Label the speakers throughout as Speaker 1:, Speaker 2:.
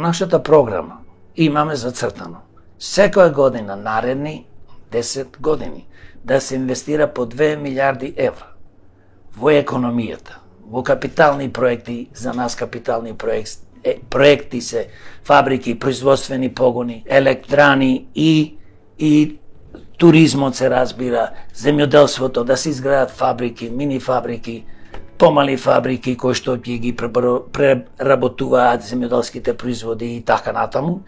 Speaker 1: нашата програма имаме зацртано секоја година наредни 10 години да се инвестира по 2 милиарди евра во економијата, во капитални проекти, за нас капитални проекти се фабрики, производствени погони, електрани и туризмот се разбира, земјоделството, да се изградат фабрики, мини фабрики, помали фабрики кои што ќе ги преработуваат земјоделските производи и така натаму.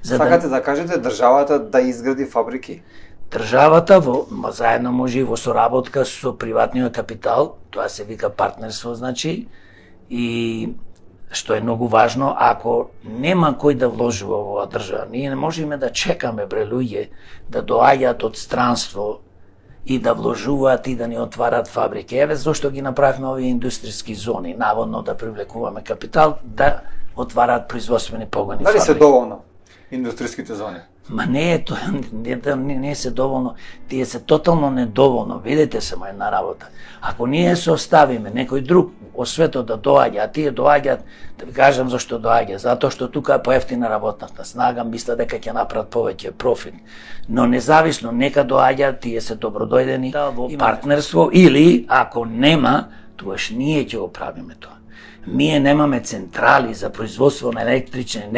Speaker 2: Сакате да кажете државата да изгради фабрики?
Speaker 1: Државата заедно може и во соработка со приватниот капитал, тоа се вика партнерство, значи, и што е многу важно, ако нема кој да вложува во оваа држава, ние не можеме да чекаме луѓе да доаѓаат од странство и да вложуваат и да ни отварат фабрики. Еве зошто ги направивме овие индустријски зони, наводно да привлекуваме капитал, да отварат производствени погони.
Speaker 2: Дали се доволно индустријските зони?
Speaker 1: Ма не е тоа, не се доволно, тие се тотално недоволно, видете само една работа. Ако ние се оставиме некој друг од светот да доаѓа, а тие доаѓаат, да ви кажам зашто доаѓа, затоа што тука е поевтина работната снага, мисля дека ќе направат повеќе профит. Но независно, нека доаѓаат, тие се добродојдени во партнерство, или ако нема, тогаш ние ќе го правиме тоа. Ние немаме централи за производство на електрична